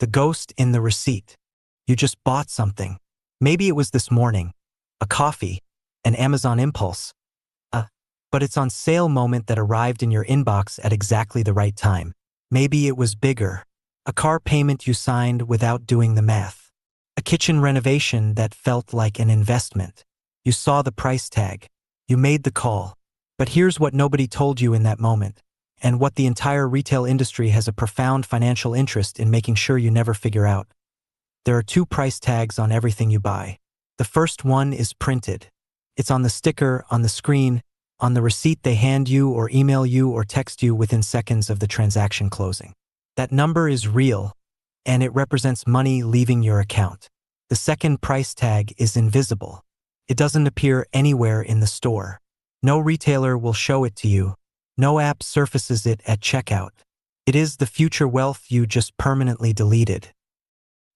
The ghost in the receipt. You just bought something. Maybe it was this morning. A coffee. An Amazon impulse. But it's on sale moment that arrived in your inbox at exactly the right time. Maybe it was bigger. A car payment you signed without doing the math. A kitchen renovation that felt like an investment. You saw the price tag. You made the call. But here's what nobody told you in that moment, and what the entire retail industry has a profound financial interest in making sure you never figure out. There are 2 price tags on everything you buy. The first one is printed. It's on the sticker, on the screen, on the receipt they hand you or email you or text you within seconds of the transaction closing. That number is real, and it represents money leaving your account. The second price tag is invisible. It doesn't appear anywhere in the store. No retailer will show it to you. No app surfaces it at checkout. It is the future wealth you just permanently deleted.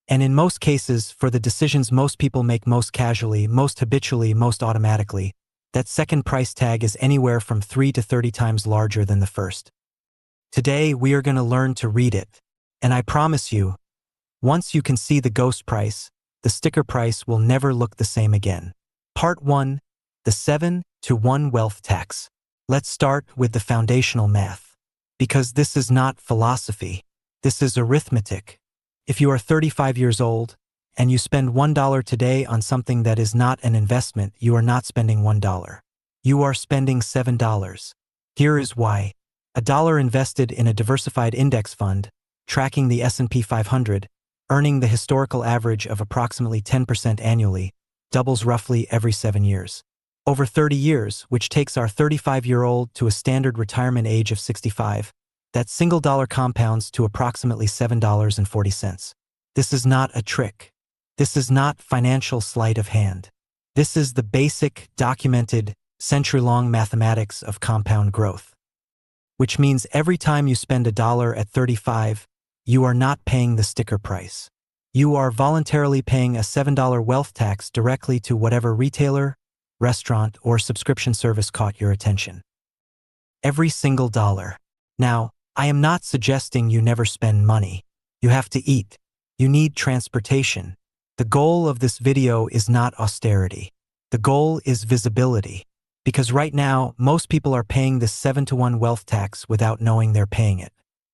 And in most cases, for the decisions most people make most casually, most habitually, most automatically, that second price tag is anywhere from 3 to 30 times larger than the first. Today, we are going to learn to read it. And I promise you, once you can see the ghost price, the sticker price will never look the same again. Part 1. The 7-to-1 wealth tax. Let's start with the foundational math. Because this is not philosophy. This is arithmetic. If you are 35 years old, and you spend $1 today on something that is not an investment, you are not spending $1. You are spending $7. Here is why. $1 invested in a diversified index fund, tracking the S&P 500, earning the historical average of approximately 10% annually, doubles roughly every 7 years. Over 30 years, which takes our 35-year-old to a standard retirement age of 65, that single dollar compounds to approximately $7.40. This is not a trick. This is not financial sleight of hand. This is the basic, documented, century-long mathematics of compound growth. Which means every time you spend $1 at 35, you are not paying the sticker price. You are voluntarily paying a $7 wealth tax directly to whatever retailer, restaurant, or subscription service caught your attention. Every single dollar. Now, I am not suggesting you never spend money. You have to eat. You need transportation. The goal of this video is not austerity. The goal is visibility. Because right now, most people are paying this 7-to-1 wealth tax without knowing they're paying it.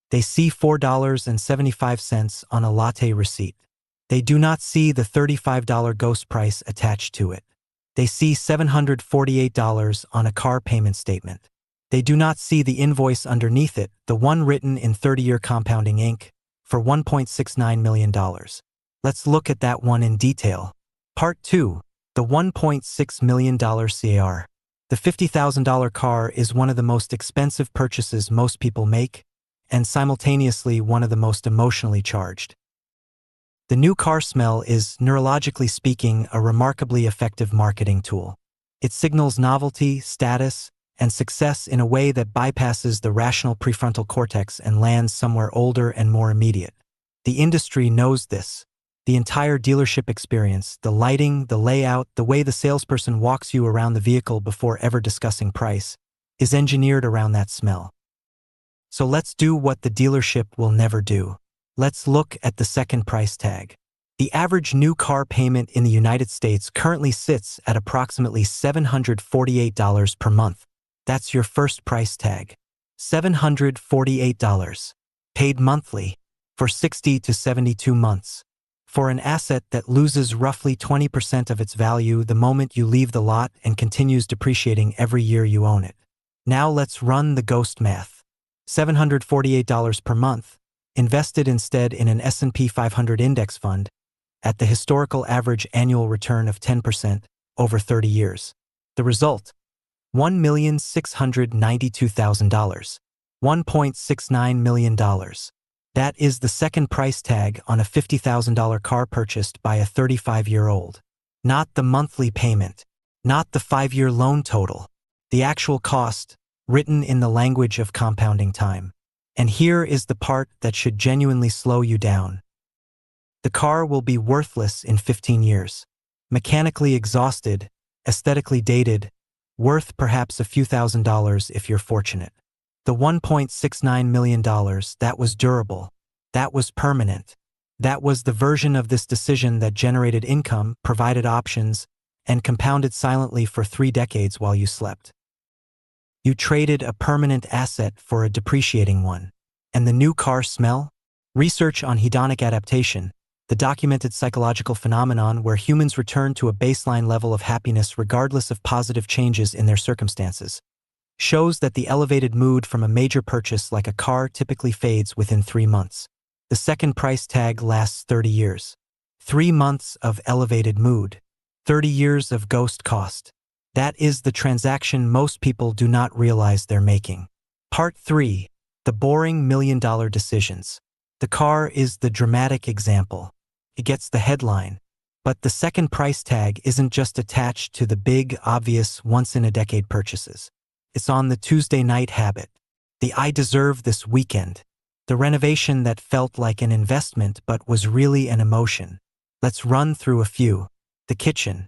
They see $4.75 on a latte receipt. They do not see the $35 ghost price attached to it. They see $748 on a car payment statement. They do not see the invoice underneath it, the one written in 30-year compounding ink, for $1.69 million. Let's look at that one in detail. Part 2. The $1.6 million CAR. The $50,000 car is one of the most expensive purchases most people make, and simultaneously one of the most emotionally charged. The new car smell is, neurologically speaking, a remarkably effective marketing tool. It signals novelty, status, and success in a way that bypasses the rational prefrontal cortex and lands somewhere older and more immediate. The industry knows this. The entire dealership experience, the lighting, the layout, the way the salesperson walks you around the vehicle before ever discussing price, is engineered around that smell. So let's do what the dealership will never do. Let's look at the second price tag. The average new car payment in the United States currently sits at approximately $748 per month. That's your first price tag. $748. Paid monthly. For 60 to 72 months. For an asset that loses roughly 20% of its value the moment you leave the lot and continues depreciating every year you own it. Now let's run the ghost math. $748 per month, invested instead in an S&P 500 index fund, at the historical average annual return of 10% over 30 years. The result? $1,692,000. $1.69 million. That is the second price tag on a $50,000 car purchased by a 35-year-old. Not the monthly payment, not the 5-year loan total, the actual cost, written in the language of compounding time. And here is the part that should genuinely slow you down. The car will be worthless in 15 years. Mechanically exhausted, aesthetically dated, worth perhaps a few $1,000s if you're fortunate. The $1.69 million, that was durable. That was permanent. That was the version of this decision that generated income, provided options, and compounded silently for 3 decades while you slept. You traded a permanent asset for a depreciating one. And the new car smell? Research on hedonic adaptation, the documented psychological phenomenon where humans return to a baseline level of happiness regardless of positive changes in their circumstances, shows that the elevated mood from a major purchase like a car typically fades within 3 months. The second price tag lasts 30 years. 3 months of elevated mood. 30 years of ghost cost. That is the transaction most people do not realize they're making. Part 3. The boring million-dollar decisions. The car is the dramatic example. It gets the headline. But the second price tag isn't just attached to the big, obvious, once-in-a-decade purchases. It's on the Tuesday night habit. The I deserve this weekend. The renovation that felt like an investment but was really an emotion. Let's run through a few. The kitchen.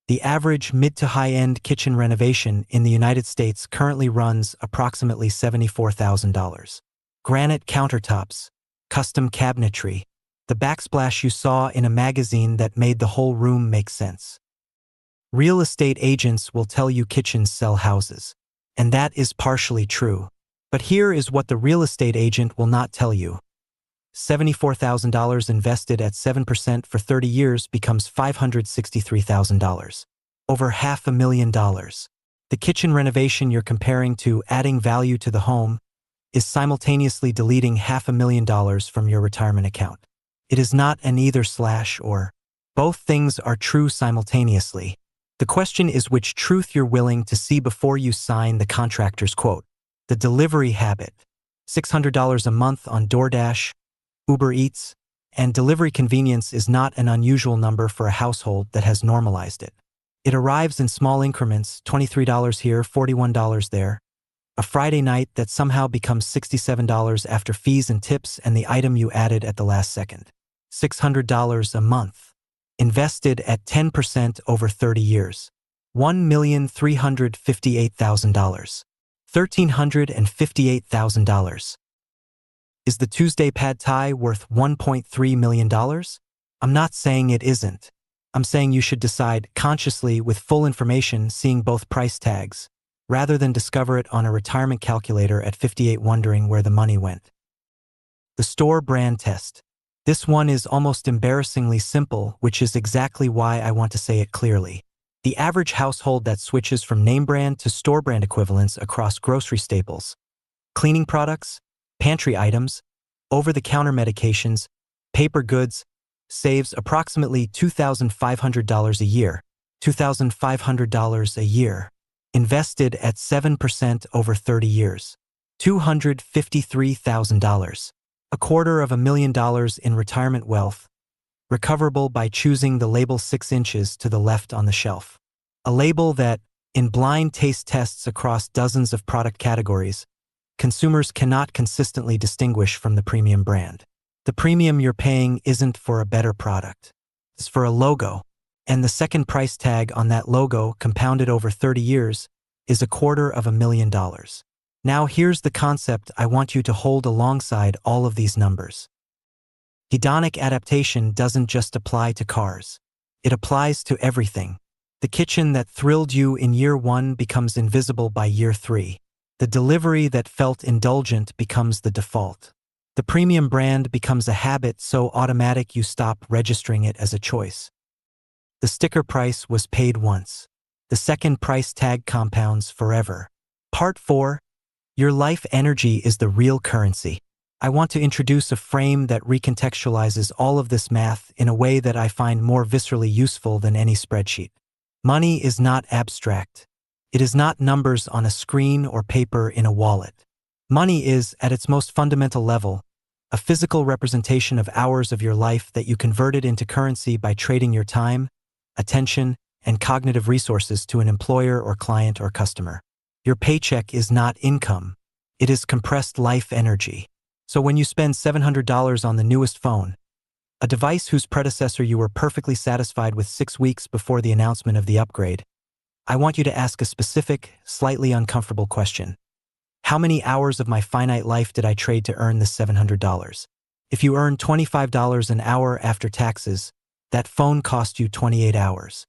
The average mid to high-end kitchen renovation in the United States currently runs approximately $74,000. Granite countertops, custom cabinetry, the backsplash you saw in a magazine that made the whole room make sense. Real estate agents will tell you kitchens sell houses, and that is partially true. But here is what the real estate agent will not tell you. $74,000 invested at 7% for 30 years becomes $563,000. Over $500,000. The kitchen renovation you're comparing to adding value to the home is simultaneously deleting $500,000 from your retirement account. It is not an either/or. Both things are true simultaneously. The question is which truth you're willing to see before you sign the contractor's quote. The delivery habit. $600 a month on DoorDash, Uber Eats, and delivery convenience is not an unusual number for a household that has normalized it. It arrives in small increments, $23 here, $41 there. A Friday night that somehow becomes $67 after fees and tips and the item you added at the last second. $600 a month. Invested at 10% over 30 years. $1,358,000. $1,358,000. Is the Tuesday pad thai worth $1.3 million? I'm not saying it isn't. I'm saying you should decide consciously with full information seeing both price tags, rather than discover it on a retirement calculator at 58 wondering where the money went. The store brand test. This one is almost embarrassingly simple, which is exactly why I want to say it clearly. The average household that switches from name brand to store brand equivalents across grocery staples, cleaning products, pantry items, over-the-counter medications, paper goods, saves approximately $2,500 a year. $2,500 a year. Invested at 7% over 30 years. $253,000. $250,000 in retirement wealth, recoverable by choosing the label 6 inches to the left on the shelf. A label that, in blind taste tests across dozens of product categories, consumers cannot consistently distinguish from the premium brand. The premium you're paying isn't for a better product. It's for a logo, and the second price tag on that logo, compounded over 30 years, is $250,000. Now here's the concept I want you to hold alongside all of these numbers. Hedonic adaptation doesn't just apply to cars. It applies to everything. The kitchen that thrilled you in year 1 becomes invisible by year 3. The delivery that felt indulgent becomes the default. The premium brand becomes a habit so automatic you stop registering it as a choice. The sticker price was paid once. The second price tag compounds forever. Part 4. Your life energy is the real currency. I want to introduce a frame that recontextualizes all of this math in a way that I find more viscerally useful than any spreadsheet. Money is not abstract. It is not numbers on a screen or paper in a wallet. Money is, at its most fundamental level, a physical representation of hours of your life that you converted into currency by trading your time, attention, and cognitive resources to an employer or client or customer. Your paycheck is not income. It is compressed life energy. So when you spend $700 on the newest phone, a device whose predecessor you were perfectly satisfied with 6 weeks before the announcement of the upgrade, I want you to ask a specific, slightly uncomfortable question. How many hours of my finite life did I trade to earn this $700? If you earn $25 an hour after taxes, that phone cost you 28 hours.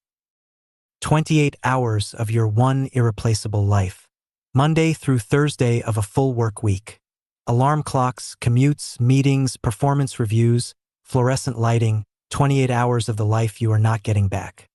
28 hours of your one irreplaceable life. Monday through Thursday of a full work week. Alarm clocks, commutes, meetings, performance reviews, fluorescent lighting, 28 hours of the life you are not getting back.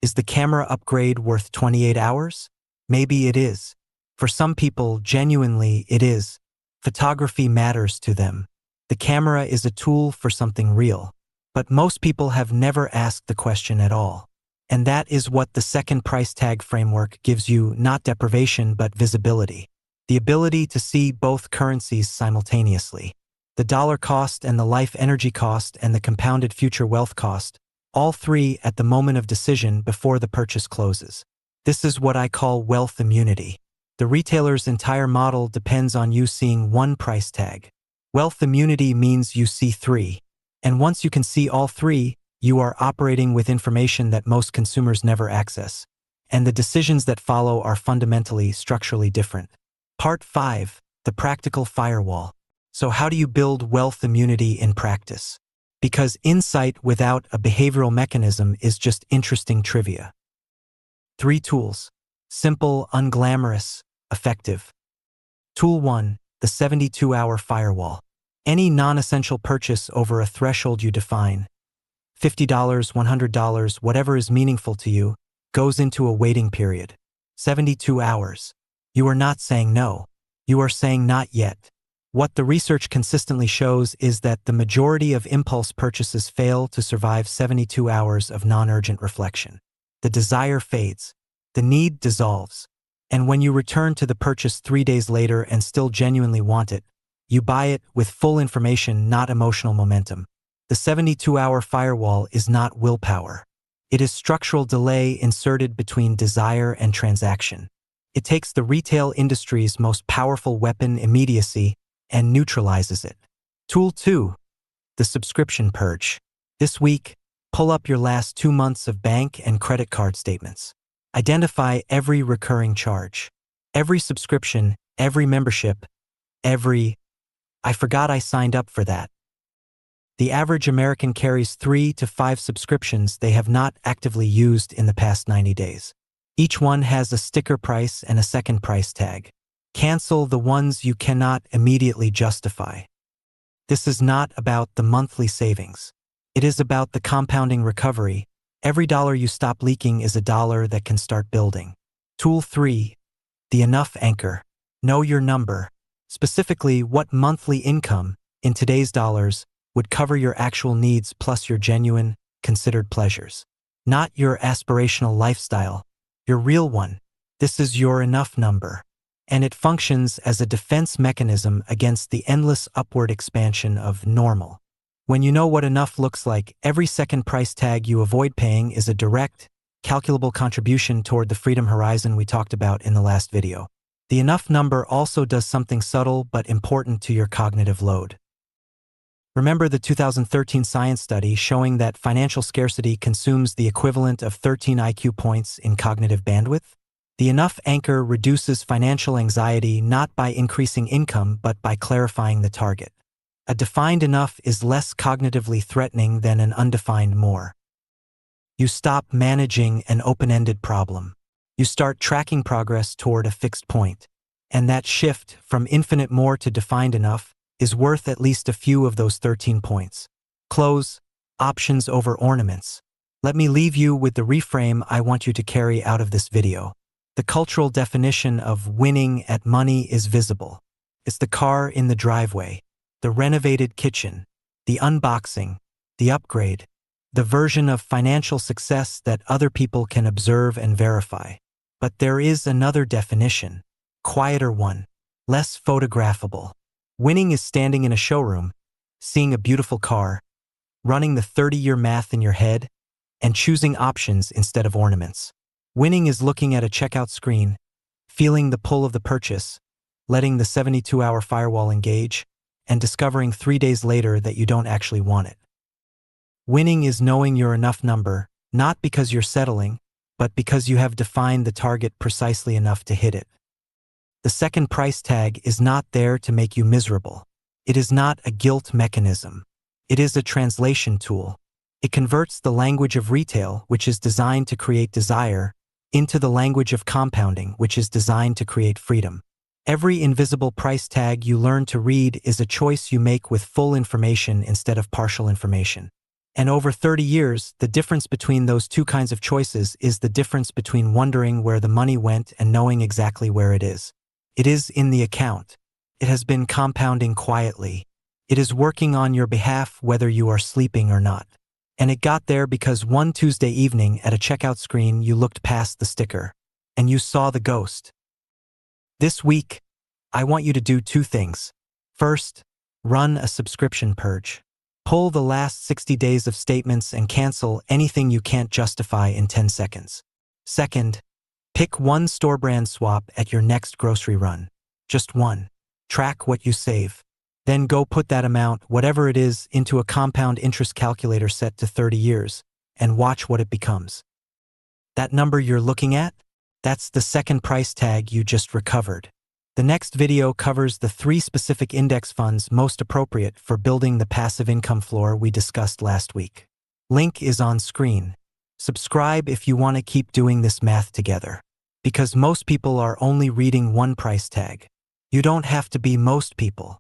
Is the camera upgrade worth 28 hours? Maybe it is. For some people, genuinely, it is. Photography matters to them. The camera is a tool for something real. But most people have never asked the question at all. And that is what the second price tag framework gives you, not deprivation but visibility. The ability to see both currencies simultaneously. The dollar cost and the life energy cost and the compounded future wealth cost, all three at the moment of decision before the purchase closes. This is what I call wealth immunity. The retailer's entire model depends on you seeing one price tag. Wealth immunity means you see three. And once you can see all three, you are operating with information that most consumers never access. And the decisions that follow are fundamentally, structurally different. Part 5. The practical firewall. So how do you build wealth immunity in practice? Because insight without a behavioral mechanism is just interesting trivia. 3 tools. Simple, unglamorous, effective. Tool 1. The 72-hour firewall. Any non-essential purchase over a threshold you define, $50, $100, whatever is meaningful to you, goes into a waiting period. 72 hours. You are not saying no. You are saying not yet. What the research consistently shows is that the majority of impulse purchases fail to survive 72 hours of non-urgent reflection. The desire fades. The need dissolves. And when you return to the purchase 3 days later and still genuinely want it, you buy it with full information, not emotional momentum. The 72-hour firewall is not willpower. It is structural delay inserted between desire and transaction. It takes the retail industry's most powerful weapon, immediacy, and neutralizes it. Tool 2. The subscription purge. This week, pull up your last 2 months of bank and credit card statements. Identify every recurring charge, every subscription, every membership, every "I forgot I signed up for that." The average American carries 3 to 5 subscriptions they have not actively used in the past 90 days. Each one has a sticker price and a second price tag. Cancel the ones you cannot immediately justify. This is not about the monthly savings. It is about the compounding recovery. Every dollar you stop leaking is a dollar that can start building. Tool 3. The enough anchor. Know your number. Specifically, what monthly income, in today's dollars, would cover your actual needs plus your genuine, considered pleasures. Not your aspirational lifestyle, your real one. This is your enough number. And it functions as a defense mechanism against the endless upward expansion of normal. When you know what enough looks like, every second price tag you avoid paying is a direct, calculable contribution toward the freedom horizon we talked about in the last video. The enough number also does something subtle but important to your cognitive load. Remember the 2013 science study showing that financial scarcity consumes the equivalent of 13 IQ points in cognitive bandwidth? The enough anchor reduces financial anxiety not by increasing income but by clarifying the target. A defined enough is less cognitively threatening than an undefined more. You stop managing an open-ended problem. You start tracking progress toward a fixed point. And that shift from infinite more to defined enough is worth at least a few of those 13 points. Close, options over ornaments. Let me leave you with the reframe I want you to carry out of this video. The cultural definition of winning at money is visible. It's the car in the driveway, the renovated kitchen, the unboxing, the upgrade, the version of financial success that other people can observe and verify. But there is another definition, quieter one, less photographable. Winning is standing in a showroom, seeing a beautiful car, running the 30-year math in your head, and choosing options instead of ornaments. Winning is looking at a checkout screen, feeling the pull of the purchase, letting the 72-hour firewall engage, and discovering 3 days later that you don't actually want it. Winning is knowing your enough number, not because you're settling, but because you have defined the target precisely enough to hit it. The second price tag is not there to make you miserable. It is not a guilt mechanism. It is a translation tool. It converts the language of retail, which is designed to create desire, into the language of compounding, which is designed to create freedom. Every invisible price tag you learn to read is a choice you make with full information instead of partial information. And over 30 years, the difference between those two kinds of choices is the difference between wondering where the money went and knowing exactly where it is. It is in the account. It has been compounding quietly. It is working on your behalf whether you are sleeping or not. And it got there because one Tuesday evening at a checkout screen you looked past the sticker, and you saw the ghost. This week, I want you to do two things. First, run a subscription purge. Pull the last 60 days of statements and cancel anything you can't justify in 10 seconds. Second, pick one store brand swap at your next grocery run. Just one. Track what you save. Then go put that amount, whatever it is, into a compound interest calculator set to 30 years, and watch what it becomes. That number you're looking at? That's the second price tag you just recovered. The next video covers the 3 specific index funds most appropriate for building the passive income floor we discussed last week. Link is on screen. Subscribe if you want to keep doing this math together. Because most people are only reading one price tag. You don't have to be most people.